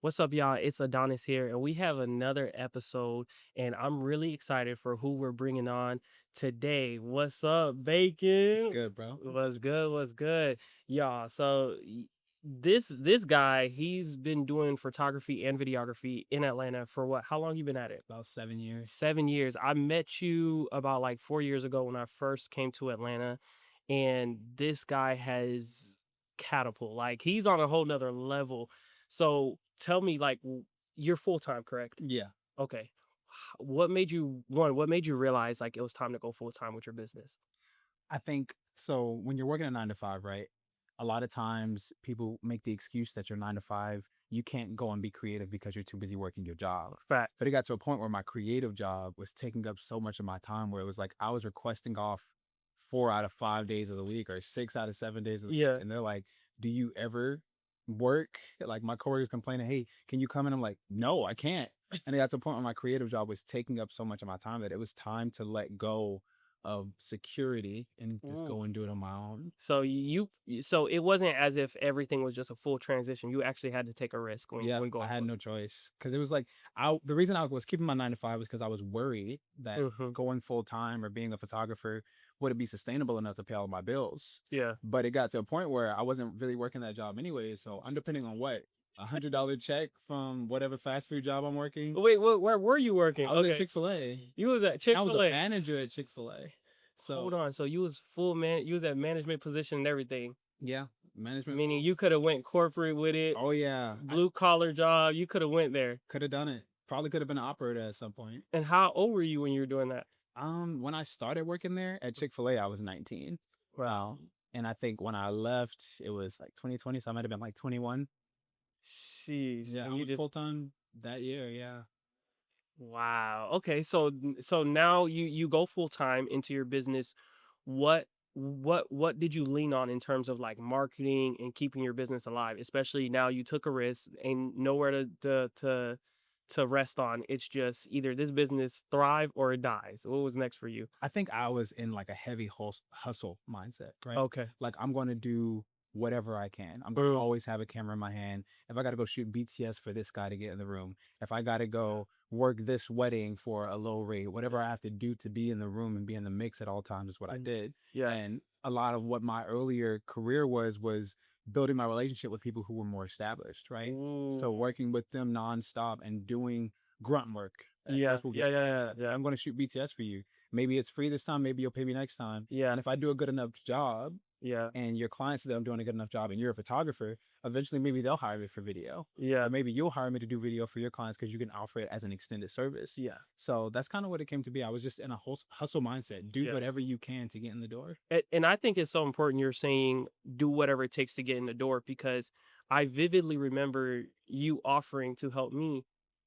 What's up, y'all? It's Adonis here, and we have another episode, and I'm really excited for who we're bringing on today. What's up, It's Bacon? good, bro. What's good? What's good, y'all? This guy, he's been doing photography and videography in Atlanta for what? How long you been at it? About 7 years. 7 years. I met you about like 4 years ago when I first came to Atlanta, and this guy has catapult. Like he's on a whole nother level. So tell me, like, you're full time, correct? Yeah. Okay. What made you What made you realize like it was time to go full time with your business? I think so when you're working a 9 to 5, right? A lot of times people make the excuse that you're 9 to 5, you can't go and be creative because you're too busy working your job. Facts. But it got to a point where my creative job was taking up so much of my time where it was like I was requesting off 4 out of 5 days of the week or 6 out of 7 days of the week. Yeah. And they're like, do you ever work? Like my coworkers complaining, hey, can you come in? I'm like, no, I can't. And it got to a point where my creative job was taking up so much of my time that it was time to let go of security and just Ooh. go and do it on my own. So it wasn't as if everything was just a full transition. You actually had to take a risk when Yeah, I going had full. no choice because it was like the reason I was keeping my 9 to 5 was because I was worried that Mm-hmm. going full time or being a photographer wouldn't be sustainable enough to pay all my bills. Yeah. But it got to a point where I wasn't really working that job anyway. So I'm depending on what $100 check from whatever fast food job I'm working. Wait, where were you working? I was at Okay. Chick-fil-A. You was at I was a Chick-fil-A. manager at Chick-fil-A. Hold So on. So you was full man. You was at management position and everything. yeah, management Meaning you roles. could have went corporate with it, Oh yeah, I blue collar job. You could have went there. could have done it. Probably could have been an operator at some point. And how old were you when you were doing that? When I started working there at Chick-fil-A, I was 19. Wow. And I think when I left, it was like 2020, so I might have been like 21. Sheesh. Yeah, And I you went just full time that year. Yeah. wow. Okay. So now you go full time into your business. What what did you lean on in terms of like marketing and keeping your business alive? Especially now you took a risk and nowhere to rest on. It's just either this business thrive or it dies. What was next for you? I think I was in like a heavy hustle mindset, right? Okay. Like I'm going to do whatever I can. I'm going to Mm. always have a camera in my hand. If I got to go shoot BTS for this guy to get in the room, if I got to go work this wedding for a low rate, whatever I have to do to be in the room and be in the mix at all times is what I Mm. did. Yeah. And a lot of what my earlier career was building my relationship with people who were more established, right? So Ooh. working with them nonstop and doing grunt work. Yeah. That's what Yeah. get Yeah. paid. Yeah. Like, hey, Yeah. I'm going to shoot BTS for you. Maybe it's free this time. Maybe you'll pay me next time. Yeah. And if I do a good enough job Yeah. and your clients see that I'm doing a good enough job and you're a photographer, eventually maybe they'll hire me for video. Yeah. Or maybe you'll hire me to do video for your clients because you can offer it as an extended service. Yeah. So that's kind of what it came to be. I was just in a hustle mindset. Do Yeah. whatever you can to get in the door. And I think it's so important you're saying do whatever it takes to get in the door because I vividly remember you offering to help me.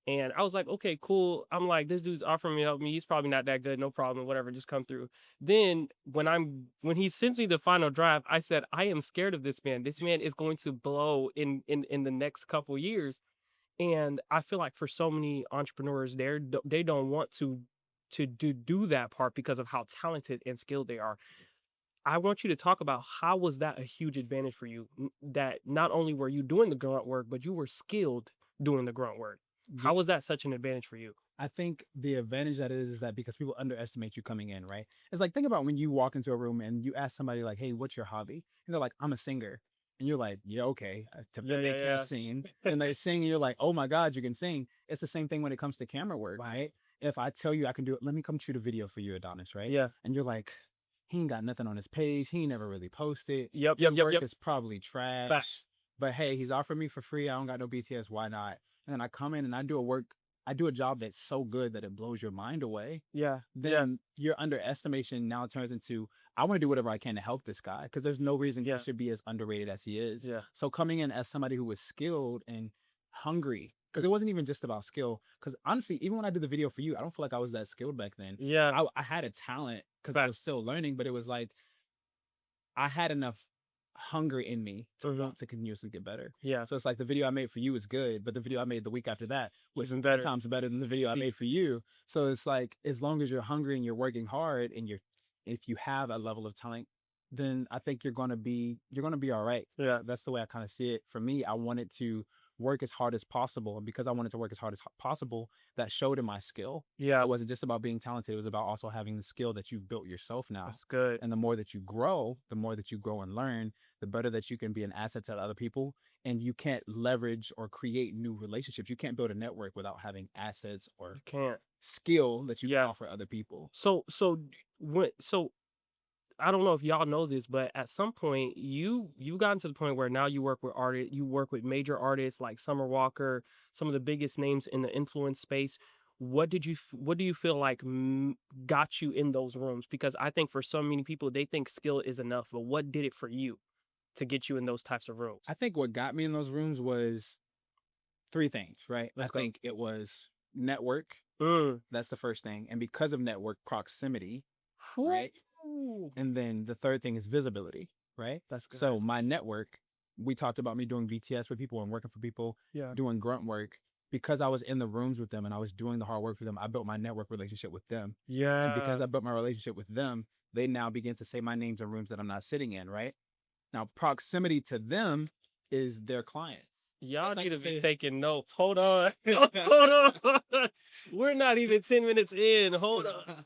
And I was like, okay, cool. I'm like, this dude's offering me to help me. He's probably not that good. No problem. Whatever. Just come through. Then when he sends me the final draft, I said, I am scared of this man. This man is going to blow in the next couple years. And I feel like for so many entrepreneurs there, they don't want to do that part because of how talented and skilled they are. I want you to talk about how was that a huge advantage for you? That not only were you doing the grunt work, but you were skilled doing the grunt work. How Yeah. was that such an advantage for you? I think the advantage that is that because people underestimate you coming in, right? It's like think about when you walk into a room and you ask somebody like, "Hey, what's your hobby?" And they're like, "I'm a singer." And you're like, "Yeah, okay." Yeah, They can't yeah, sing, and they sing, and you're like, "Oh my God, you can sing." It's the same thing when it comes to camera work, right? If I tell you I can do it, let me come shoot a video for you, Adonis, right? yeah. And you're like, he ain't got nothing on his page. He ain't never really posted. Yep, yep, His yep, work yep. is probably trash. Facts. But hey, he's offering me for free. I don't got no BTS. Why not? And then I come in and I do a job that's so good that it blows your mind away, Yeah, yeah, then your underestimation now turns into, I want to do whatever I can to help this guy because there's no reason he yeah, should be as underrated as he is. yeah, So coming in as somebody who was skilled and hungry, because it wasn't even just about skill. Because honestly, even when I did the video for you, I don't feel like I was that skilled back then. yeah. I had a talent because I was Facts. still learning, but it was like I had enough hunger in me to Mhm. want to continuously get better. Yeah. So it's like the video I made for you is good, but the video I made the week after that was Even 10 better. times better than the video I Be- made for you. So it's like as long as you're hungry and you're working hard and if you have a level of talent, then I think you're gonna be all right. Yeah. That's the way I kind of see it. For me, I wanted to work as hard as possible. And because I wanted to work as hard as possible, that showed in my skill. Yeah, It wasn't just about being talented. It was about also having the skill that you've built yourself now. that's good. And the more that you grow, the more that you grow and learn, the better that you can be an asset to other people. And you can't leverage or create new relationships. You can't build a network without having assets or You can't. skill that you can Yeah. offer other people. So I don't know if y'all know this, but at some point you gotten to the point where now you work with artists, you work with major artists like Summer Walker, some of the biggest names in the influence space. What do you feel like got you in those rooms? Because I think for so many people they think skill is enough, but what did it for you to get you in those types of rooms? I think what got me in those rooms was three things, right? I Let's go. think it was network. Mm. That's the first thing. And because of network proximity, right? Whew. And then the third thing is visibility, right? That's good. So my network, we talked about me doing BTS for people and working for people, Yeah. doing grunt work. Because I was in the rooms with them and I was doing the hard work for them, I built my network relationship with them. And because Yeah. I built my relationship with them, they now begin to say my names in rooms that I'm not sitting in, right? Now, proximity to them is their clients. Y'all That's like need to to be say, taking notes. Hold on. Hold on. We're not even 10 minutes in. Hold on.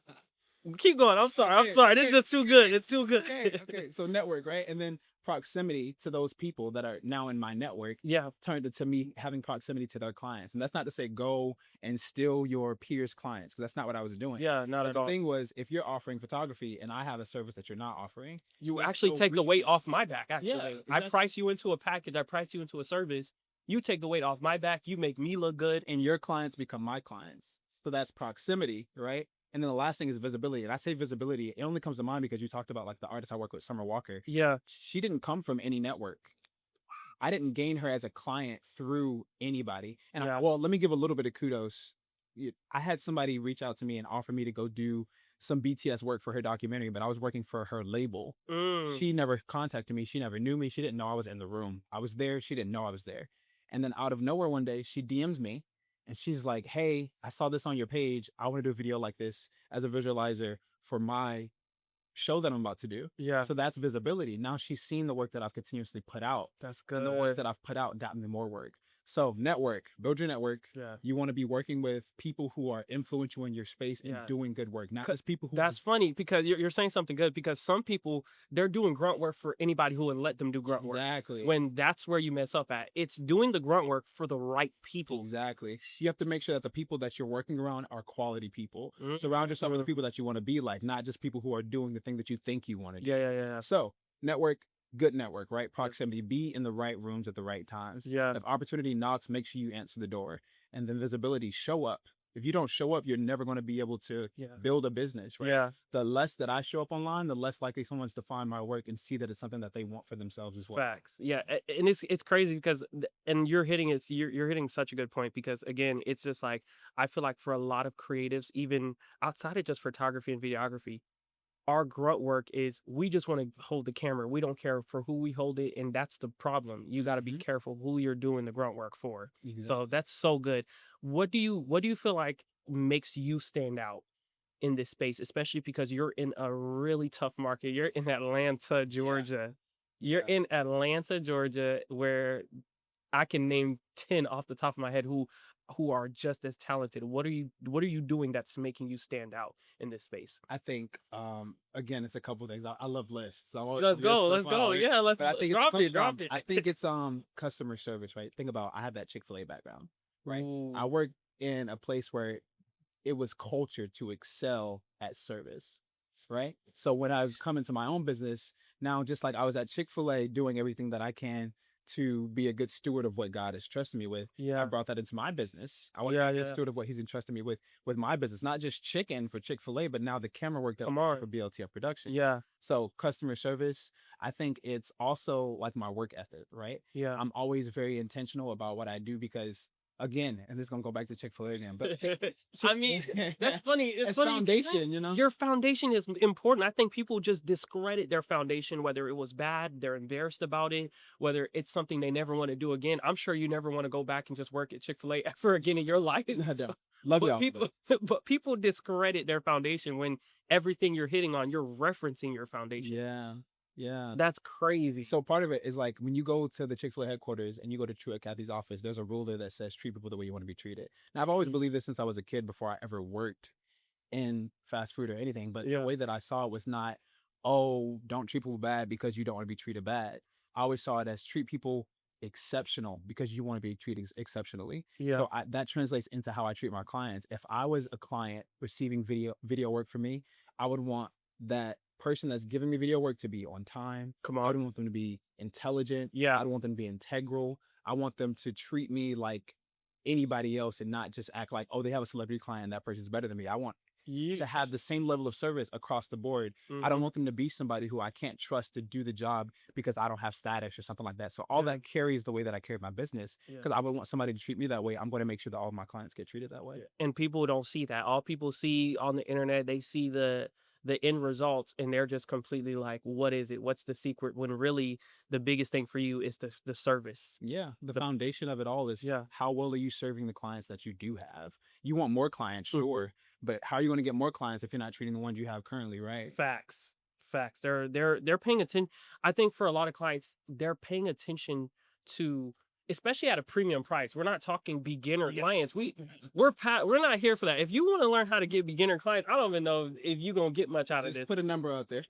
Keep going. I'm sorry. I'm okay, sorry. This is okay, just too good. It's too good. okay. So network, right? And then proximity to those people that are now in my network Yeah. turned into me having proximity to their clients. And that's not to say go and steal your peers' clients, because that's not what I was doing. Yeah, not But at the all. thing was, if you're offering photography and I have a service that you're not offering, You let's actually go take the weight reach. off my back, Yeah, actually. I exactly. price you into a package. I price you into a service. You take the weight off my back. You make me look good. And your clients become my clients. So that's proximity, right? And then the last thing is visibility. And I say visibility, it only comes to mind because you talked about like the artist I work with, Summer Walker. Yeah. She didn't come from any network. I didn't gain her as a client through anybody. And Yeah. well, let me give a little bit of kudos. I had somebody reach out to me and offer me to go do some BTS work for her documentary, but I was working for her label. Mm. She never contacted me. She never knew me. She didn't know I was in the room. I was there. She didn't know I was there. And then out of nowhere one day, she DMs me and she's like, "Hey, I saw this on your page. I want to do a video like this as a visualizer for my show that I'm about to do." Yeah. So that's visibility. Now she's seen the work that I've continuously put out. That's And the work good. that I've put out got me more work. So network, build your network. Yeah. You want to be working with people who are influential in your space and Yeah. doing good work, not 'Cause just people who That's funny because you're saying something good because some people they're doing grunt work for anybody who would let them do grunt work. exactly. When that's where you mess up at. It's doing the grunt work for the right people. Exactly. You have to make sure that the people that you're working around are quality people. Surround yourself with the people that you want to be like, not just people who are doing the thing that you think you want to do. Yeah. So, network, good network, right? Proximity, be in the right rooms at the right times. Yeah. If opportunity knocks, make sure you answer the door. And then visibility, show up. If you don't show up, you're never going to be able to Yeah. build a business, right? Yeah. The less that I show up online, the less likely someone's to find my work and see that it's something that they want for themselves as well. Facts. Yeah. And it's crazy because and you're hitting such a good point because again, it's just like I feel like for a lot of creatives, even outside of just photography and videography, our grunt work is we just want to hold the camera. We don't care for who we hold it, and that's the problem. You got to be careful who you're doing the grunt work for. Exactly. So that's so good. What do you feel like makes you stand out in this space, especially because you're in a really tough market? You're in Atlanta, Georgia. You're Yeah. in Atlanta, Georgia, where I can name 10 off the top of my head who are just as talented. What are you doing that's making you stand out in this space? I think again it's a couple things. I love lists. So I always Let's figure go. stuff Let's go. out, right? Yeah, let's But I think drop it's it. Drop it. I think it's customer service, right? Think about I have that Chick-fil-A background, right? I Ooh, work in a place where it was culture to excel at service, right? So when I was coming to my own business, now just like I was at Chick-fil-A doing everything that I can to be a good steward of what God has trusted me with, I yeah. brought that into my business. I want to Yeah, be a good yeah. steward of what He's entrusted me with my business, not just chicken for Chick-fil-A, but now the camera work that Come we do on. for BLTF Productions. Yeah. So customer service, I think it's also like my work ethic, right? Yeah. I'm always very intentional about what I do because again, and this is gonna go back to Chick-fil-A again, but I mean, that's funny. It's it's funny you say that. foundation, you know? Your foundation is important. I think people just discredit their foundation, whether it was bad, they're embarrassed about it, whether it's something they never want to do again. I'm sure you never want to go back and just work at Chick-fil-A ever again in your life. I don't. Love But y'all. people, but people discredit their foundation when everything you're hitting on, you're referencing your foundation. Yeah. Yeah. That's crazy. So part of it is like when you go to the Chick-fil-A headquarters and you go to Truett Cathy's office, there's a rule there that says treat people the way you want to be treated. Now I've always Mm, believed this since I was a kid before I ever worked in fast food or anything, but the yeah, way that I saw it was not, oh, don't treat people bad because you don't want to be treated bad. I always saw it as treat people exceptional because you want to be treated exceptionally. yeah, So that translates into how I treat my clients. If I was a client receiving video work from me, I would want that person that's giving me video work to be on time. come I on. would want them to be intelligent. Yeah, I'd want them to be integral. I want them to treat me like anybody else and not just act like, oh, they have a celebrity client, that person's better than me. I want yeah, to have the same level of service across the board. I don't mhm, want them to be somebody who I can't trust to do the job because I don't have status or something like that. So all yeah, that carries the way that I carry my business yeah. because I would want somebody to treat me that way. I'm going to make sure that all of my clients get treated that way. Yeah, and people don't see that. All people see on the internet, they see the end results, and they're just completely like, "What is it? What's the secret?" When really the biggest thing for you is the service. Yeah, the The foundation of it all is yeah, how well are you serving the clients that you do have? You want more clients, mhm. sure, but how are you going to get more clients if you're not treating the ones you have currently, right? Facts, facts. They're paying attention. I think for a lot of clients, they're paying attention to, especially at a premium price. We're not talking beginner clients. We're not here for that. If you want to learn how to get beginner clients, I don't even know if you're gonna get much out of Just this. put a number out there.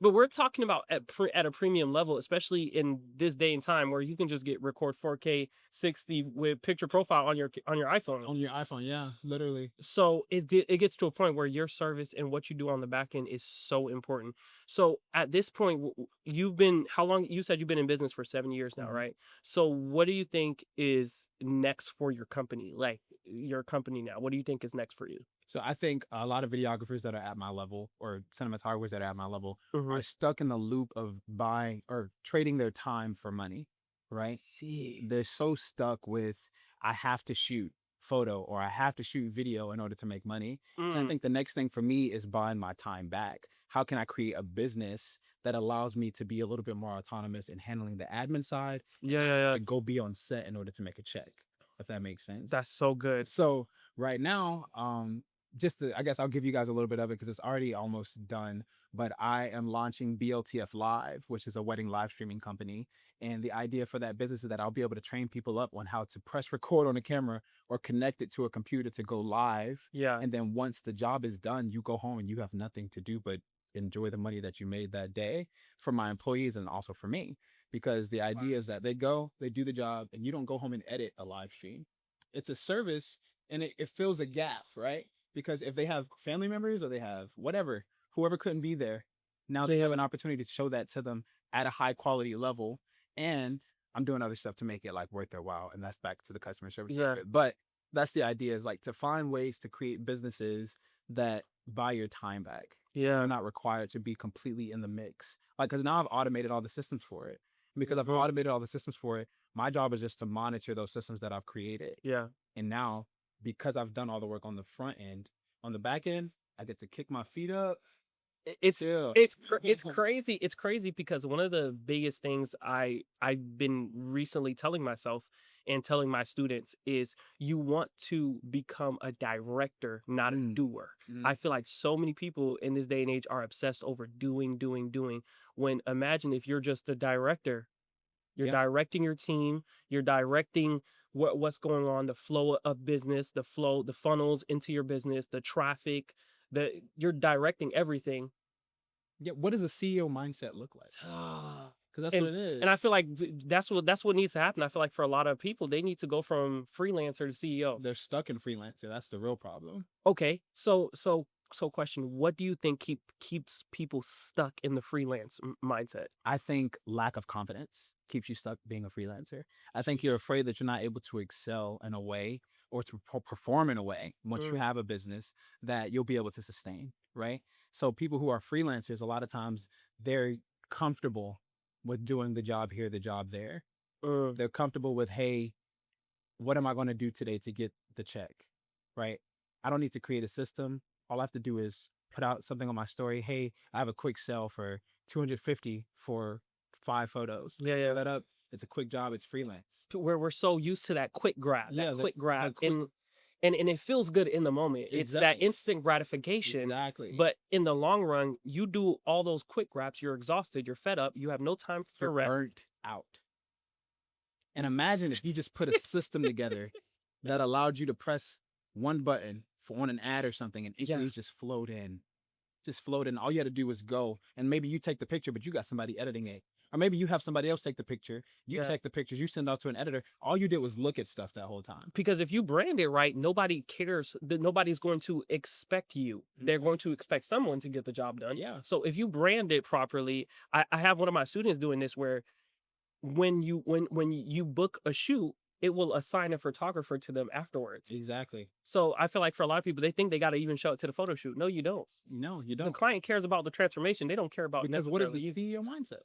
But we're talking about at a premium level, especially in this day and time where you can just get record 4K 60 with picture profile on your iPhone. On your iPhone, yeah, literally. So it gets to a point where your service and what you do on the back end is so important. So at this point, you've been how long? You said you've been in business for 7 years now, Mhm. right? So what do you think is next for your company? Like your company now, what do you think is next for you? So I think a lot of videographers that are at my level or cinematographers that are at my level Mm-hmm. are stuck in the loop of buying or trading their time for money, right? See. They're so stuck with I have to shoot photo or I have to shoot video in order to make money. And I Mm. think the next thing for me is buying my time back. How can I create a business that allows me to be a little bit more autonomous in handling the admin side Yeah, and yeah, not have yeah. to go be on set in order to make a check, if that makes sense? That's so good. So right now, just to, I guess I'll give you guys a little bit of it because it's already almost done. But I am launching BLTF Live, which is a wedding live streaming company. And the idea for that business is that I'll be able to train people up on how to press record on a camera or connect it to a computer to go live. Yeah, And then once the job is done, you go home and you have nothing to do but enjoy the money that you made that day for my employees and also for me. Because the idea is that they go, they do the job, and you don't go home and edit a live stream. It's a service and it fills a gap, right? Because if they have family members or they have whatever, whoever couldn't be there, now they have an opportunity to show that to them at a high quality level. And I'm doing other stuff to make it like worth their while. And that's back to the customer service side yeah, of it. But that's the idea is like to find ways to create businesses that buy your time back. You're yeah. not required to be completely in the mix. Like, because now I've automated all the systems for it. And because I've Mhm. automated all the systems for it, my job is just to monitor those systems that I've created. Yeah. And now, because I've done all the work on the front end, on the back end, I get to kick my feet up, I chill. it's crazy. It's crazy because one of the biggest things I've been recently telling myself and telling my students is you want to become a director, not a Mm, doer. mm, I feel like so many people in this day and age are obsessed over doing, doing, doing. When imagine if you're just a director, you're yeah. directing your team, you're directing what's going on, the flow of business, the flow, the funnels into your business, the traffic, you're directing everything. Yeah. What does a CEO mindset look like? Because that's what and it and I feel is. like that's what needs to happen. I feel like for a lot of people, they need to go from freelancer to CEO. They're stuck in freelancer. That's the real problem. Okay, so question: what do you think keeps people stuck in the freelance mindset? I think lack of confidence keeps you stuck being a freelancer. I think you're afraid that you're not able to excel in a way or to perform in a way once you Mm, have a business that you'll be able to sustain, right? So people who are freelancers, a lot of times they're comfortable with doing the job here, the job there. mm, They're comfortable with, hey, what am I going to do today to get the check? Right? I don't need to create a system. All I have to do is put out something on my story. Hey, I have a quick sell for 250 for 5 photos. yeah, Throw yeah. that up. It's a quick job. It's freelance. Where we're so used to that quick grab, Yeah, that quick grab, the quick. and and it feels good in the moment. It's that Exactly. instant gratification, Exactly. but in the long run, you do all those quick grabs, you're exhausted, you're fed up, you have no time for You're rest. burnt out. And imagine if you just put a system together that allowed you to press one button for on an ad or something and Yeah. inquiries just flowed in. Just flowed in. All you had to do was go. And maybe you take the picture, but you got somebody editing it. Or maybe you have somebody else take the picture. You Yeah. take the pictures, you send out to an editor. All you did was look at stuff that whole time. Because if you brand it right, nobody cares. Nobody's going to expect you. They're going to expect someone to get the job done. Yeah. So if you brand it properly, I have one of my students doing this where when you book a shoot, it will assign a photographer to them afterwards. Exactly. So I feel like for a lot of people, they think they got to even show it to the photo shoot. No, you don't. No, you The don't. client cares about the transformation. They don't care about Because what if necessarily the you. CEO mindset?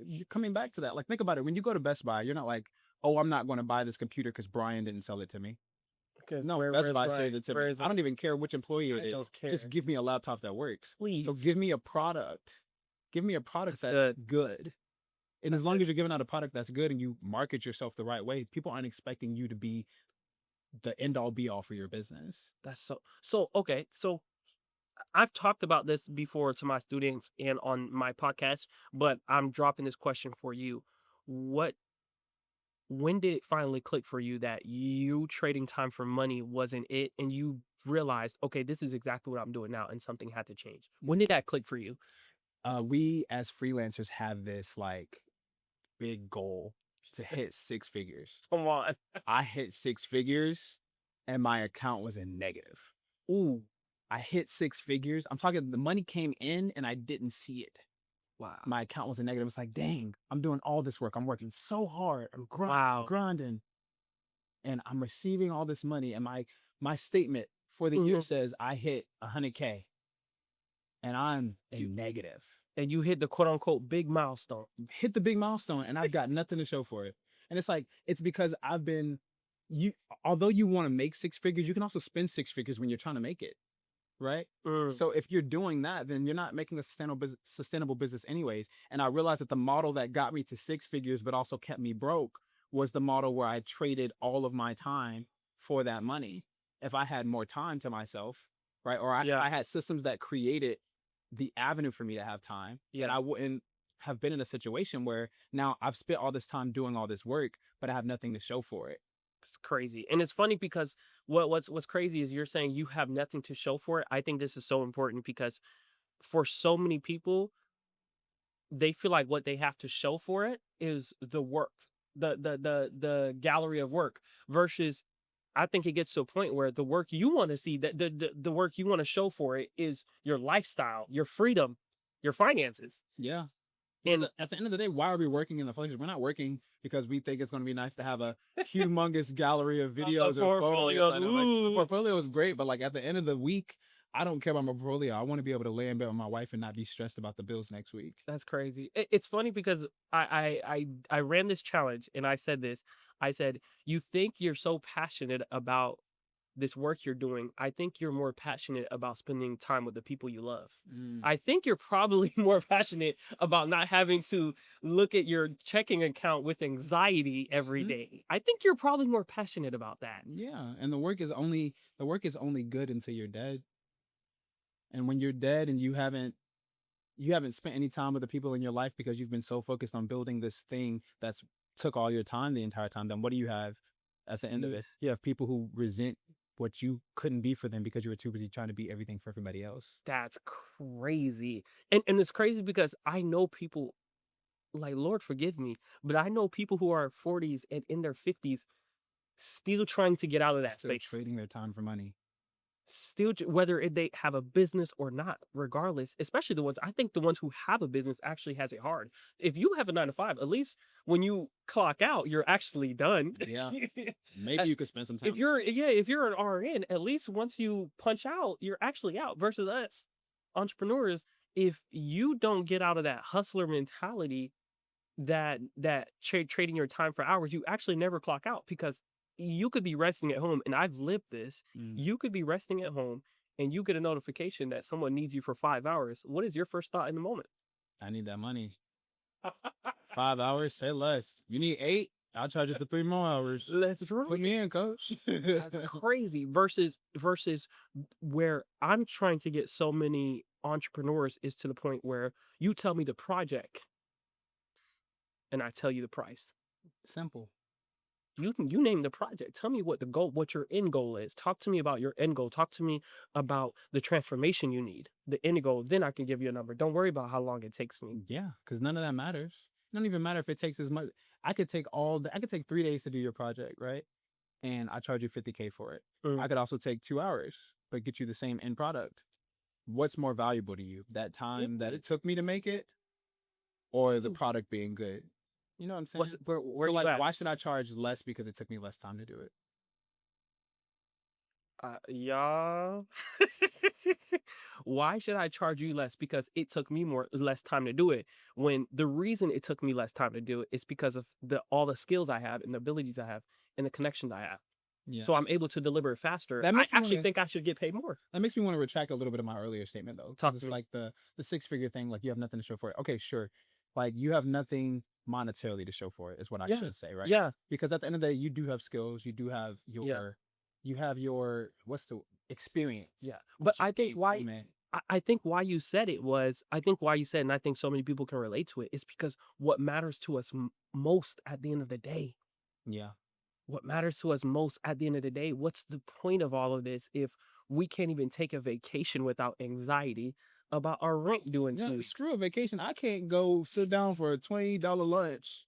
You're coming back to that. Like, think about it. When you go to Best Buy, you're not like, oh, I'm not going to buy this computer because Brian didn't sell it to me. Because No, Best where's Buy Brian? sold it to Where me. is I don't even care which employee I it is. don't care. Just give me a laptop that works. Please. So give me a product. Give me a product that's good. And as long as you're giving out a product that's good and you market yourself the right way, people aren't expecting you to be the end all be all for your business. That's so okay. So I've talked about this before to my students and on my podcast, but I'm dropping this question for you. What When did it finally click for you that you trading time for money wasn't it and you realized, okay, this is exactly what I'm doing now and something had to change? When did that click for you? We as freelancers have this like big goal to hit 6 figures. Come on. I hit 6 figures and my account was in negative. Ooh, I hit 6 figures. I'm talking the money came in and I didn't see it. wow. My account was in negative. It's like, dang, I'm doing all this work. I'm working so hard. I'm Wow. grinding. And I'm receiving all this money. And my statement for the year Mhm. says I hit 100K and I'm in negative. And you hit the quote unquote big milestone. Hit the big milestone and I've got nothing to show for it. And it's like, it's because I've been although you want to make 6 figures, you can also spend 6 figures when you're trying to make it. Right. So if you're doing that, then you're not making a sustainable business anyways. And I realized that the model that got me to 6 figures, but also kept me broke was the model where I traded all of my time for that money. If I had more time to myself, right. Or Yeah. I had systems that created the avenue for me to have time, then I wouldn't have been in a situation where now I've spent all this time doing all this work, but I have nothing to show for it. It's crazy. And it's funny because what's crazy is you're saying you have nothing to show for it. I think this is so important because for so many people, they feel like what they have to show for it is the work, the gallery of work versus I think it gets to a point where the work you want to see, that the work you want to show for it is your lifestyle, your freedom, your finances. Yeah. And Because at the end of the day, why are we working in the function? We're not working because we think it's going to be nice to have a humongous gallery of videos or portfolio, photos. I know, like, portfolio is great, but like at the end of the week, I don't care about my portfolio. I want to be able to lay in bed with my wife and not be stressed about the bills next week. That's crazy. It's funny because I ran this challenge and I said this. I said, you think you're so passionate about this work you're doing. I think you're more passionate about spending time with the people you love. I think you're probably more passionate about not having to look at your checking account with anxiety every day. I think you're probably more passionate about that. Yeah, and the work is only good until you're dead. And when you're dead and you haven't spent any time with the people in your life because you've been so focused on building this thing that's took all your time the entire time, then what do you have at the end of it? You have people who resent what you couldn't be for them because you were too busy trying to be everything for everybody else. That's crazy. And it's crazy because I know people, like, Lord forgive me, but I know people who are 40s and in their 50s still trying to get out of that Still space. trading their time for money. Still, whether they have a business or not, regardless, especially the ones, I think the ones who have a business actually has it hard. If you have a 9 to 5, at least when you clock out, you're actually done. Yeah. Maybe you could spend some time. If you're an RN, at least once you punch out, you're actually out. Versus us entrepreneurs, if you don't get out of that hustler mentality, that trading your time for hours, you actually never clock out because you could be resting at home, and I've lived this. You could be resting at home and you get a notification that someone needs you for 5 hours. What is your first thought in the moment? I need that money. 5 hours, say less. You need 8? I'll charge you for 3 more hours. That's Put right. me in, coach. That's crazy. Versus where I'm trying to get so many entrepreneurs is to the point where you tell me the project and I tell you the price. Simple. You name the project. Tell me what the goal, what your end goal is. Talk to me about your end goal. Talk to me about the transformation you need, the end goal. Then I can give you a number. Don't worry about how long it takes me. Yeah, because none of that matters. It don't even matter if it takes as much. I could take 3 days to do your project, right? And I charge you 50K for it. Mm. I could also take 2 hours, but get you the same end product. What's more valuable to you? That time that it took me to make it, or the product being good? You know what I'm saying? Where So you like, at? why should I charge less because it took me less time to do it? Yeah. Why should I charge you less? Because it took me less time to do it. When the reason it took me less time to do it is because of all the skills I have and the abilities I have and the connections I have. Yeah, So I'm able to deliver it faster. that I makes me want actually to. think I should get paid more. That makes me want to retract a little bit of my earlier statement though, because Talk to it's me. like the 6 figure thing. Like you have nothing to show for it. Okay, sure. Like you have nothing monetarily to show for it is what I Yeah. should say, right? Yeah. Because at the end of the day, you do have skills. You do have Yeah. your what's the experience. Yeah. But Which you keep, man. I think why you said it was, I think why you said, and I think so many people can relate to it, is because what matters to us most at the end of the day, Yeah. what matters to us most at the end of the day, what's the point of all of this if we can't even take a vacation without anxiety about our rent due in Yeah. 2 weeks? Screw a vacation. I can't go sit down for a $20 lunch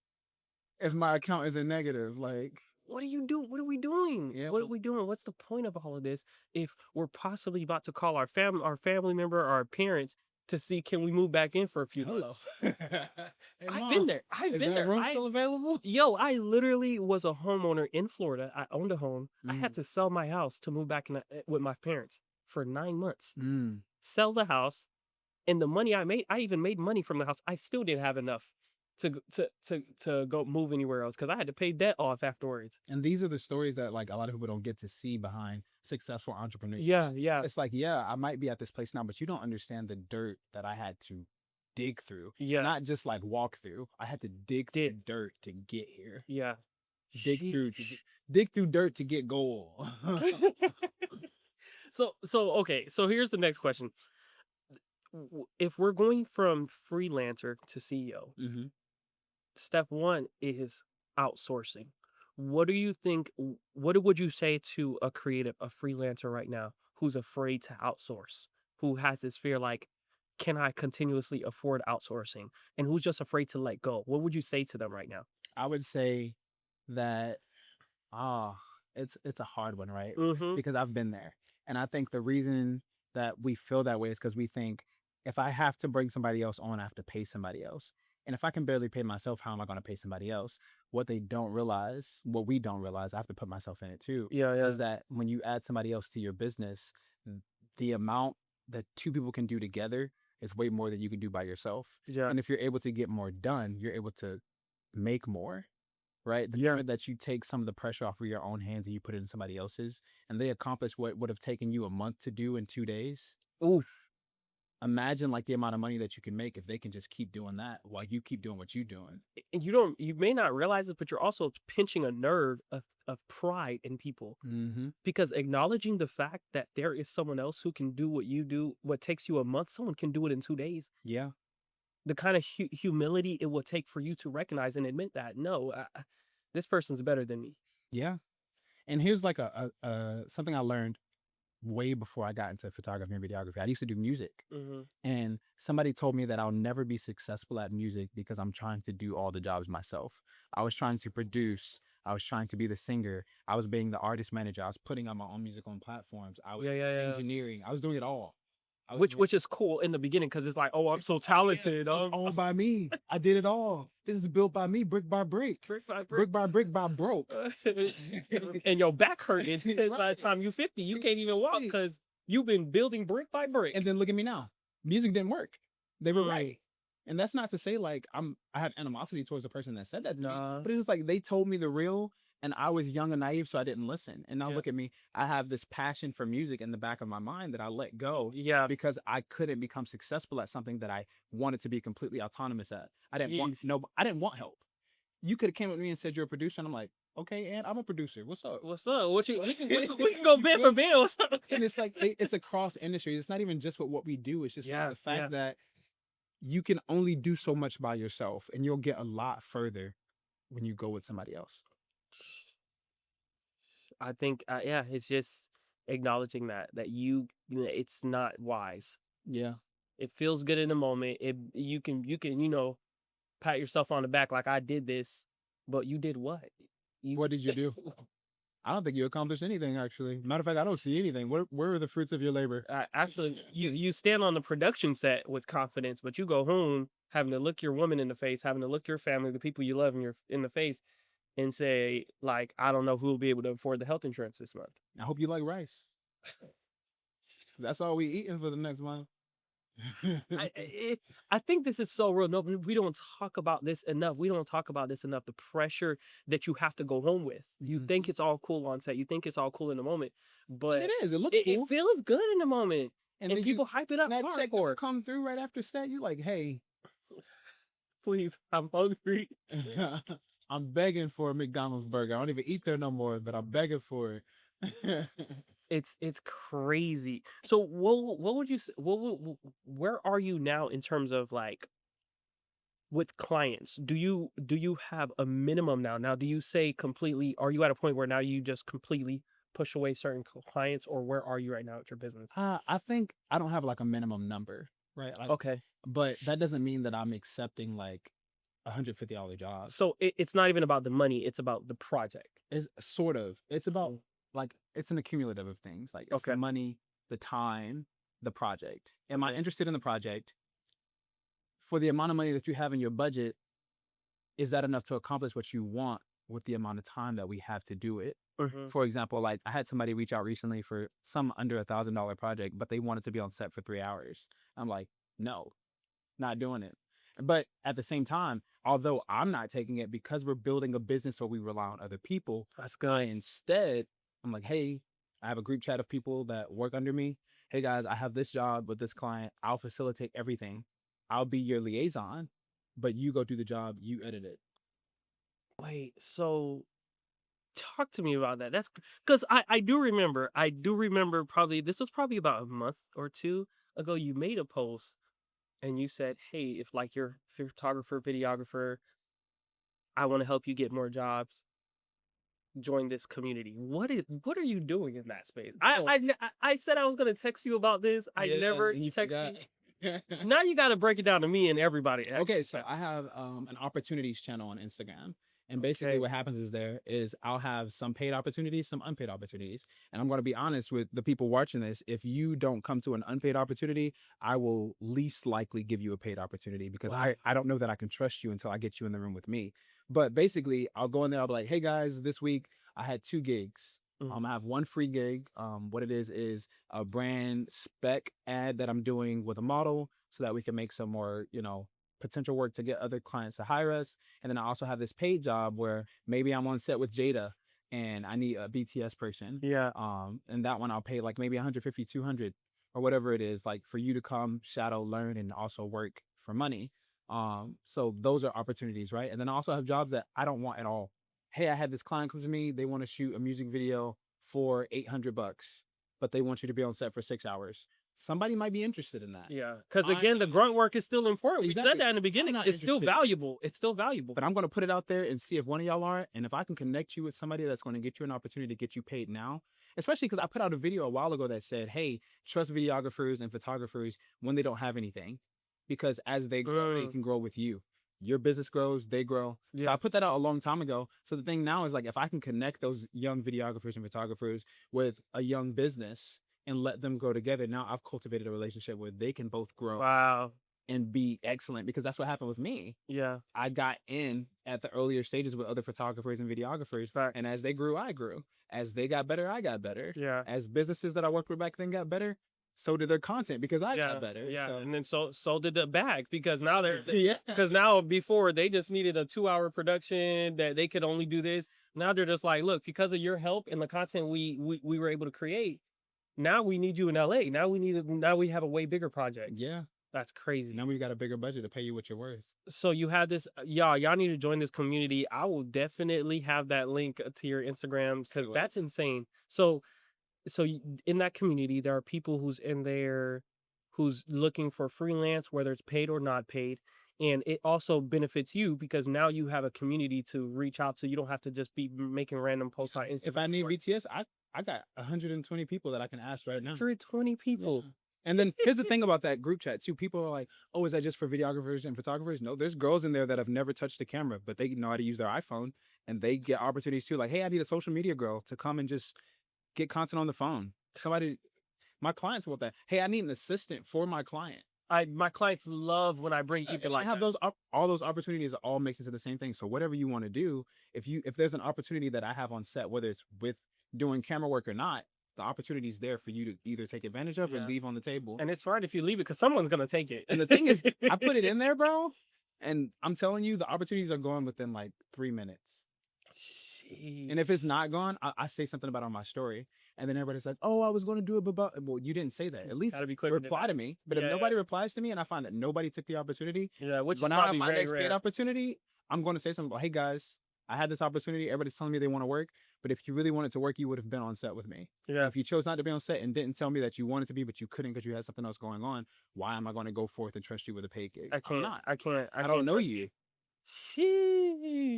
if my account is in negative. Like, What are you doing? What are we doing? yeah. What are we doing? What's the point of all of this if we're possibly about to call our family member, our parents to see can we move back in for a few Hello. months? Hey, I've mom, been there. I've is been that there. room still available? Yo, I literally was a homeowner in Florida. I owned a home. I had Mm. to sell my house to move back with my parents for 9 months. Mm. Sell the house, and the money I made, I even made money from the house. I still didn't have enough to go move anywhere else because I had to pay debt off afterwards. And these are the stories that like a lot of people don't get to see behind successful entrepreneurs. Yeah, yeah, It's like, yeah, I might be at this place now, but you don't understand the dirt that I had to dig through. yeah. Not just like walk through. I had to dig through dirt to get here. Yeah. Dig through dirt to get gold. So okay, so here's the next question. If we're going from freelancer to CEO, Mm-hmm. step 1 is outsourcing. What do you think, what would you say to a creative, a freelancer right now who's afraid to outsource, who has this fear like, can I continuously afford outsourcing? And who's just afraid to let go? What would you say to them right now? I would say that ah, it's a hard one, right? Mm-hmm. Because I've been there. And I think the reason that we feel that way is because we think if I have to bring somebody else on, I have to pay somebody else. And if I can barely pay myself, how am I going to pay somebody else? What we don't realize, I have to put myself in it too, Yeah, yeah, is that when you add somebody else to your business, the amount that 2 people can do together is way more than you can do by yourself. yeah, And if you're able to get more done, you're able to make more, right? The yeah. moment that you take some of the pressure off of your own hands and you put it in somebody else's, and they accomplish what would have taken you a month to do in 2 days, Oof. imagine like the amount of money that you can make if they can just keep doing that while you keep doing what you're doing. And you may not realize this, but you're also pinching a nerve of pride in people. Mm-hmm. Because acknowledging the fact that there is someone else who can do what you do, what takes you a month, someone can do it in 2 days. Yeah. The kind of humility it will take for you to recognize and admit that, no, this person's better than me. Yeah. And here's like something I learned way before I got into photography and videography. I used to do music. Mm-hmm. And somebody told me that I'll never be successful at music because I'm trying to do all the jobs myself. I was trying to produce. I was trying to be the singer. I was being the artist manager. I was putting out my own music on platforms. I was Yeah, yeah, yeah. engineering. I was doing it all. Which is cool in the beginning because it's like, oh, I'm so talented. It's all by me. I did it all. This is built by me, brick by brick. Brick by Brick by brick by broke. And your back hurting by the Right. time you're 50. You can't even walk because you've been building brick by brick. And then look at me now. Music didn't work. They were Mm. right. And that's not to say like I have animosity towards the person that said that to me. Nah. But it's just like they told me the real and I was young and naive, so I didn't listen. And now Yeah. look at me. I have this passion for music in the back of my mind that I let go Yeah. because I couldn't become successful at something that I wanted to be completely autonomous at. I didn't want help. You could have came with me and said you're a producer, and I'm like, okay, and I'm a producer. What's up? What's up? What you we can go You bid feel for me? bid. What's up? And it's like it's across industry. It's not even just what we do. It's just like Yeah, the yeah. fact that you can only do so much by yourself, and you'll get a lot further when you go with somebody else. I think, yeah, it's just acknowledging that it's not wise. Yeah. It feels good in the moment. You can pat yourself on the back like I did this, but you did what? You What did you do? I don't think you accomplished anything, actually. Matter of fact, I don't see anything. Where are the fruits of your labor? actually you stand on the production set with confidence, but you go home having to look your woman in the face, having to look your family, the people you love in the face, and say like, I don't know who will be able to afford the health insurance this month. I hope you like rice. That's all we eating for the next month. I think this is so real. No, we don't talk about this enough. We don't talk about this enough. The pressure that you have to go home with. You think it's all cool on set. You think it's all cool in the moment, And but it is. It looks it cool. feels good in the moment, And and then people hype it up that check hardcore. come through right after set. You like, hey, Please, I'm hungry. I'm begging for a McDonald's burger. I don't even eat there no more, but I'm begging for it. It's crazy. So what would you where are you now in terms of like with clients? Do you have a minimum now? Now do you say completely, are you at a point where now you just completely push away certain clients, or where are you right now at your business? I think I don't have like a minimum number, right? Like, Okay. but that doesn't mean that I'm accepting like $150 jobs. So it's not even about the money, it's about the project. It's sort of. It's about Mm. like it's an accumulative of things. Like it's the Okay. money, the time, the project. Am I Okay. interested in the project? For the amount of money that you have in your budget, is that enough to accomplish what you want with the amount of time that we have to do it? Hmm. For example, like I had somebody reach out recently for some under $1,000 project, but they wanted to be on set for 3 hours. I'm like, no, not doing it. But at the same time, although I'm not taking it because we're building a business where we rely on other people, That's I good. instead, I'm like, hey, I have a group chat of people that work under me. Hey guys, I have this job with this client. I'll facilitate everything. I'll be your liaison, but you go do the job, you edit it. Wait, so talk to me about that. That's because I do remember, probably this was probably about a month or two ago, you made a post and you said, hey, if like you're photographer, videographer, I want to help you get more jobs, join this community. What are you doing in that space? So I said I was gonna text you about this. I yeah, never and you text forgot. you. Now you got to break it down to me and everybody. Okay, so I have an opportunities channel on Instagram. And basically Okay. what happens is I'll have some paid opportunities, some unpaid opportunities. And I'm going to be honest with the people watching this. If you don't come to an unpaid opportunity, I will least likely give you a paid opportunity because Wow. I don't know that I can trust you until I get you in the room with me. But basically I'll go in there, I'll be like, hey guys, this week I had 2 gigs. Mm. I have one free gig. What it is a brand spec ad that I'm doing with a model so that we can make some more, potential work to get other clients to hire us. And then I also have this paid job where maybe I'm on set with Jada and I need a BTS person. Yeah. And that one I'll pay like maybe 150, 200 or whatever it is, like for you to come shadow, learn, and also work for money. So those are opportunities, right? And then I also have jobs that I don't want at all. Hey, I had this client come to me. They want to shoot a music video for $800, but they want you to be on set for 6 hours. Somebody might be interested in that. Yeah. Because I again, the grunt work is still important. We said Exactly. that in the I'm beginning. not It's still interested. valuable. It's still valuable. But I'm going to put it out there and see if one of y'all are. And if I can connect you with somebody that's going to get you an opportunity to get you paid now, especially because I put out a video a while ago that said, hey, trust videographers and photographers when they don't have anything. Because as they grow, they can grow with you. Your business grows, they grow. So I Yeah. put that out a long time ago. So the thing now is like, if I can connect those young videographers and photographers with a young business and let them grow together, now I've cultivated a relationship where they can both grow Wow. and be excellent, because that's what happened with me. Yeah. I got in at the earlier stages with other photographers and videographers. Fact. And as they grew, I grew. As they got better, I got better. Yeah. As businesses that I worked with back then got better, so did their content because I Yeah. got better. Yeah. So And then so did the bag, because now they're yeah. because now before they just needed a 2-hour production that they could only do this. Now they're just like, look, because of your help and the content we were able to create, now we need you in LA. Now we have a way bigger project. Yeah. That's crazy. Now we've got a bigger budget to pay you what you're worth. So you have this, y'all need to join this community. I will definitely have that link to your Instagram because that's Freelance. insane. So in that community, there are people who's in there who's looking for freelance, whether it's paid or not paid. And it also benefits you because now you have a community to reach out to. You don't have to just be making random posts on If Instagram. I need BTS, I got 120 people that I can ask right now. 120 people. Yeah. And then here's the thing about that group chat too. People are like, "Oh, is that just for videographers and photographers?" No, there's girls in there that have never touched a camera, but they know how to use their iPhone, and they get opportunities too. Like, "Hey, I need a social media girl to come and just get content on the phone." Somebody, my clients want that. "Hey, I need an assistant for my client." My clients love when I bring people And I like have that. all those opportunities all makes into the same thing. So whatever you want to do, if there's an opportunity that I have on set, whether it's with doing camera work or not, the opportunity is there for you to either take advantage of or Yeah. leave on the table. And it's right if you leave it because someone's gonna take it. And the thing is, I put it in there, bro, and I'm telling you, the opportunities are gone within like 3 minutes. And if it's not gone, I say something about it on my story, and then everybody's like, "Oh, I was going to do it, but well, you didn't say that. At least Gotta be quicker than reply that. to me." But if Yeah, nobody replies to me, and I find that nobody took the opportunity, yeah, which is when I have probably my very next paid rare. opportunity, I'm going to say something about, "Hey guys, I had this opportunity. Everybody's telling me they want to work, but if you really wanted to work, you would have been on set with me. And Yeah, if you chose not to be on set and didn't tell me that you wanted to be, but you couldn't because you had something else going on, why am I going to go forth and trust you with a paid gig? I I'm can't, not. I can't, I I don't can't know trust you. you.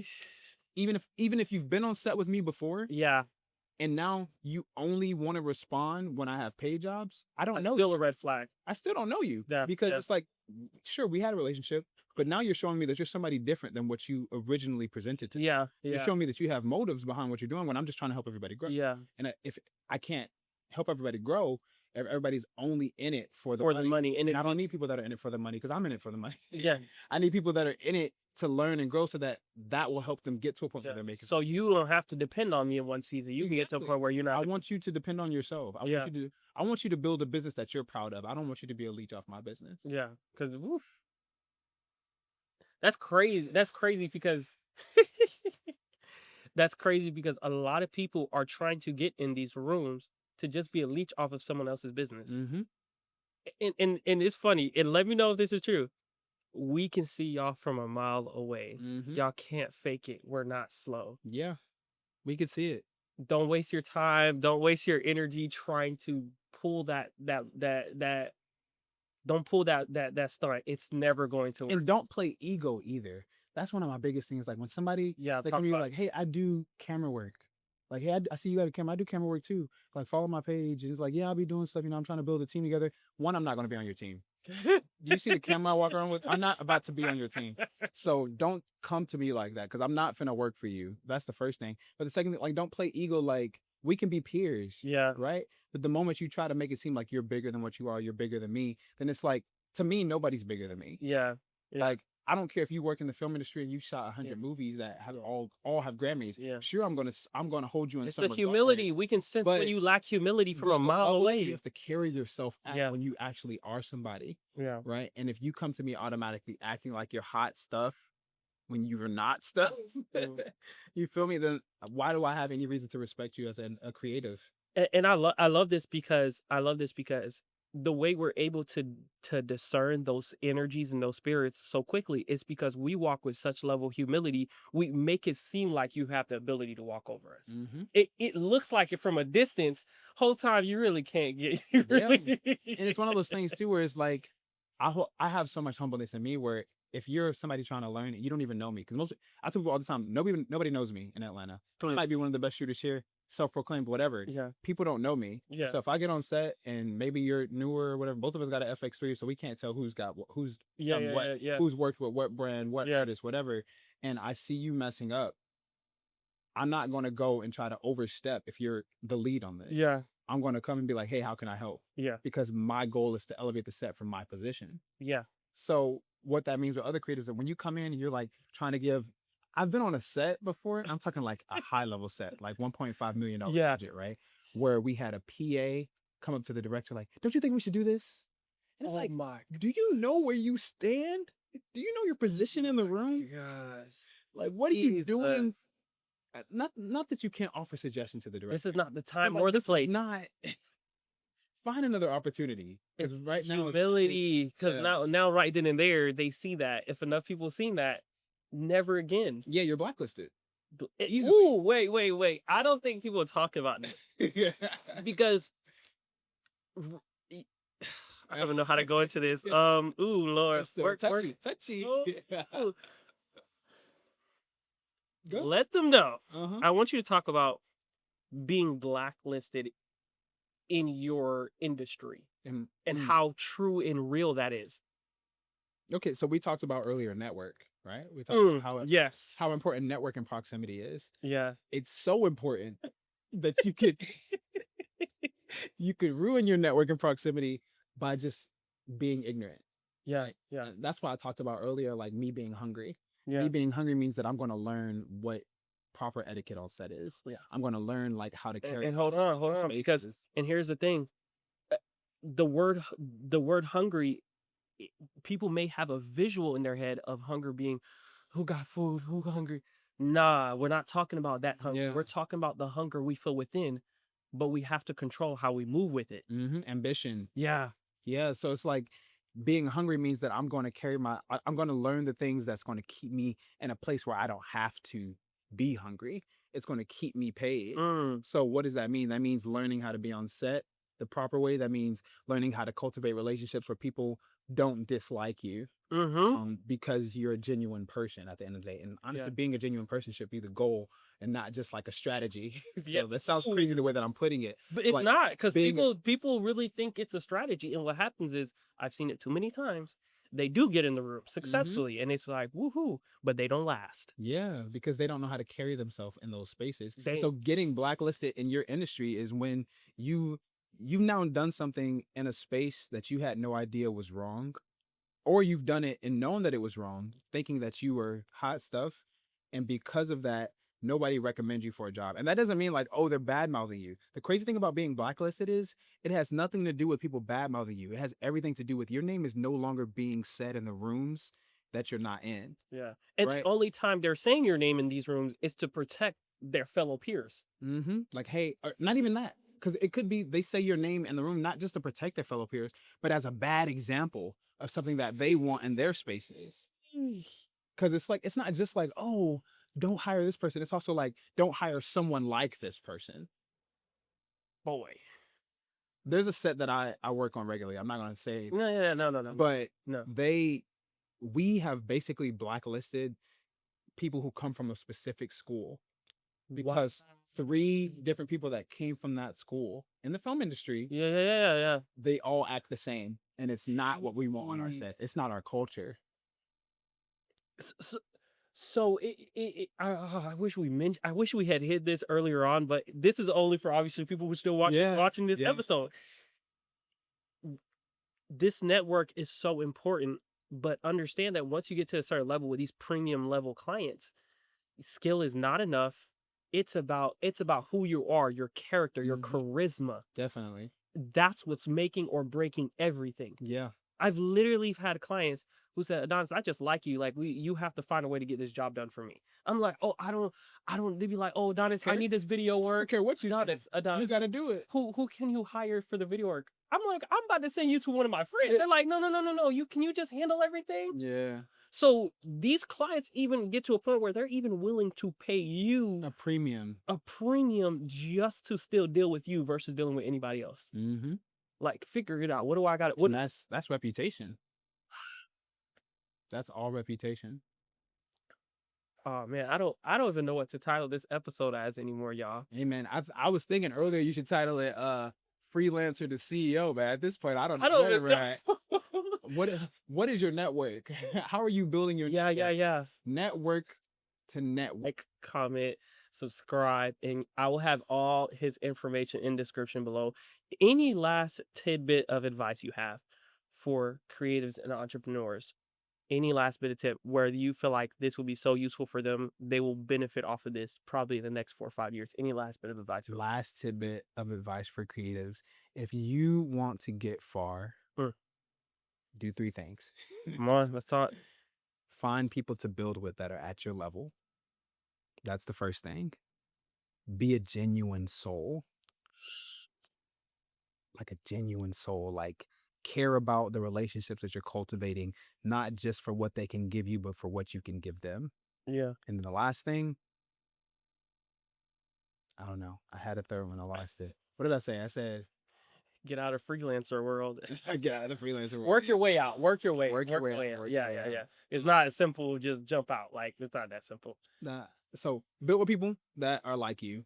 Sheesh. Even if you've been on set with me before, Yeah, and now you only want to respond when I have paid jobs, I don't that's know still you. a red flag. I still don't know you Yeah, because yeah, it's like, sure, we had a relationship, but now you're showing me that you're somebody different than what you originally presented to me. yeah, You're yeah, showing me that you have motives behind what you're doing when I'm just trying to help everybody grow. yeah. And if I can't help everybody grow, everybody's only in it for the For the money. money, and And if I don't need people that are in it for the money because I'm in it for the money. yeah, I need people that are in it to learn and grow so that that will help them get to a point yeah. where they're making. So you don't have to depend on me in one season. You can get to a Exactly. point where you're I not. want you to depend on yourself. Yeah, I want you to build a business that you're proud of. I don't want you to be a leech off my business. yeah. Because woof, that's crazy. That's crazy because that's crazy because a lot of people are trying to get in these rooms to just be a leech off of someone else's business. Mm-hmm. And it's funny. And let me know if this is true. We can see y'all from a mile away. Mm-hmm. Y'all can't fake it. We're not slow. Yeah, we could see it. Don't waste your time. Don't waste your energy trying to pull that. Don't pull that stunt. It's never going to work. And don't play ego either. That's one of my biggest things. Like when somebody Yeah, like talk can be about like, "Hey, I do camera work." Like, "Hey, I see you got a camera. I do camera work too. Like, follow my page." And it's like, "Yeah, I'll be doing stuff. I'm trying to build a team together." One, I'm not going to be on your team. it. Do you see the camera I walk around with? I'm not about to be on your team. So don't come to me like that because I'm not finna work for you. That's the first thing. But the second thing, like, don't play ego. Like, we can be peers, Yeah, right? But the moment you try to make it seem like you're bigger than what you are, you're bigger than me, then it's like, to me, nobody's bigger than me. yeah, yeah, Like, I don't care if you work in the film industry and you shot a yeah, hundred movies that have all have Grammys. yeah. Sure, I'm gonna hold you in It's the some regard, humility. We can sense when but you lack humility from a the mile level you away. have to carry yourself at Yeah, when you actually are somebody, yeah. right? And if you come to me automatically acting like you're hot stuff when you're not stuff, Mm. you feel me? Then why do I have any reason to respect you as a creative? And I love this because the way we're able to discern those energies and those spirits so quickly is because we walk with such level of humility. We make it seem like you have the ability to walk over us. Mm-hmm. It looks like it from a distance. Whole time you really can't get. You Yeah. really. And it's one of those things too where it's like I have so much humbleness in me where if you're somebody trying to learn you don't even know me because most I tell people all the time nobody knows me in Atlanta. I might be one of the best shooters here, self-proclaimed, whatever. Yeah, People don't know me. yeah, So if I get on set and maybe you're newer or whatever, both of us got an FX3, so we can't tell who's got who's yeah, done yeah, what, yeah, yeah, who's worked with what brand, what yeah, artist, whatever. And I see you messing up. I'm not going to go and try to overstep if you're the lead on this. yeah, I'm going to come and be like, "Hey, how can I help?" yeah, Because my goal is to elevate the set from my position. yeah, So what that means with other creators is when you come in and you're like trying to give, I've been on a set before. I'm talking like a high level set, like $1.5 million yeah. budget, right? Where we had a PA come up to the director like, "Don't you think we should do this?" And it's Oh like, my do you know where you stand? Do you know your position in the room? gosh. Like, what are you Jesus. doing? Not that you can't offer suggestions to the director. This is not the But time like, or the this is place. not find another opportunity. Because It's right now humility, because yeah. now right then and there, they see that. If enough people seen that, never again. Yeah, you're blacklisted. Easily. Ooh, wait. I don't think people talk about this Yeah. because r- e- I don't even know how to go into this. Ooh, Lord, It's so work. touchy. Yeah. Ooh, Go. let them know. Uh-huh. I want you to talk about being blacklisted in your industry And, and how true and real that is. okay, so we talked about earlier network, right? We talked about Yes. how important network and proximity is. Yeah. It's so important that you could ruin your network and proximity by just being ignorant. Yeah. Like Yeah. that's why I talked about earlier, like me being hungry. Yeah. Me being hungry means that I'm going to learn what proper etiquette on set is. Yeah. I'm going to learn like how to carry And hold on, because spaces. and here's the thing, uh, the word hungry, people may have a visual in their head of hunger being, who got food, who hungry. Nah, we're not talking about that hunger. Yeah. We're talking about the hunger we feel within, but we have to control how we move with it. Ambition. Yeah. Yeah. So it's like being hungry means that I'm going to I'm going to learn the things that's going to keep me in a place where I don't have to be hungry. It's going to keep me paid. So what does that mean? That means learning how to be on set the proper way. That means learning how to cultivate relationships where people don't dislike you. Because you're a genuine person at the end of the day. And honestly, Yeah. being a genuine person should be the goal and not just like a strategy. Yeah. So that sounds crazy the way that I'm putting it. But it's Like not, because being people really think it's a strategy, and what happens is, I've seen it too many times. They do get in the room successfully, and it's like woohoo, but they don't last. yeah, because they don't know how to carry themselves in those spaces. They So getting blacklisted in your industry is when you've now done something in a space that you had no idea was wrong, or you've done it and known that it was wrong, thinking that you were hot stuff, and because of that, nobody recommends you for a job. And that doesn't mean like, oh, they're bad mouthing you. The crazy thing about being blacklisted is it has nothing to do with people bad mouthing you. It has everything to do with your name is no longer being said in the rooms that you're not in. Yeah, and the Right? only time they're saying your name in these rooms is to protect their fellow peers. Like, hey, or not even that. Because it could be they say your name in the room not just to protect their fellow peers, but as a bad example of something that they want in their spaces. Because it's like, it's not just like, oh, don't hire this person. It's also like, don't hire someone like this person. Boy. There's a set that I work on regularly. I'm not going to say, No. but No. we have basically blacklisted people who come from a specific school because 3 different people that came from that school in the film industry, Yeah. they all act the same. And it's not what we want on our sets. It's not our culture. So I wish I wish we had hit this earlier on, but this is only for obviously people who still watching this episode. This network is so important, but understand that once you get to a certain level with these premium level clients, skill is not enough. It's about who you are, your character, your charisma. Definitely. That's what's making or breaking everything. Yeah. I've literally had clients who said, Adonis, I just like you. Like you have to find a way to get this job done for me. I'm like, oh, I don't. They'd be like, oh, Adonis, I need this video work. Okay, what you Adonis, you got to do it. who can you hire for the video work? I'm like, I'm about to send you to one of my friends. They're like, no. Can you just handle everything? Yeah. So these clients even get to a point where they're even willing to pay you A premium just to still deal with you versus dealing with anybody else. Like, figure it out. What do I got? And that's reputation. That's all reputation. Oh man, I don't even know what to title this episode as anymore, y'all. Hey man, I was thinking earlier you should title it Freelancer to CEO, man. At this point, I don't know. Right. What is your network? How are you building your Yeah. network to network? Like, comment, subscribe, and I will have all his information in description below. Any last tidbit of advice you have for creatives and entrepreneurs? Any last bit of tip where you feel like this will be so useful for them, they will benefit off of this probably in the next 4 or 5 years? Any last bit of advice? Last tidbit of advice for creatives. If you want to get far, do 3 things. Come on, let's talk. Find people to build with that are at your level. That's the first thing. Be a genuine soul. like a genuine soul, like care about the relationships that you're cultivating, not just for what they can give you, but for what you can give them. Yeah. And then the last thing, I don't know. I had a third one. I lost it. What did I say? I said, Get out of freelancer world. get out of the freelancer world. Work your way out. Work your way. Work your Work way your out. way out. Work Yeah, your way yeah, out. yeah. It's not as simple. Just jump out. Like it's not that simple. So build with people that are like you,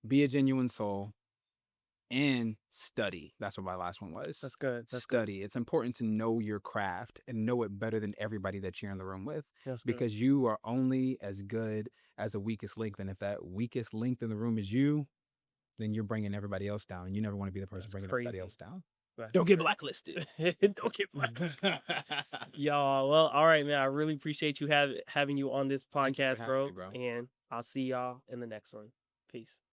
be a genuine soul, and study. That's what my last one was. That's good. That's good. Study. It's important to know your craft and know it better than everybody that you're in the room with, That's good. because you are only as good as the weakest link. And if that weakest link in the room is you, then you're bringing everybody else down. And you never want to be the person That's bringing crazy. everybody else down. That's Don't get crazy. blacklisted. Don't get blacklisted. Y'all, well, all right, man. I really appreciate you having you on this Thank you for podcast, having bro. me, bro. And I'll see y'all in the next one. Peace.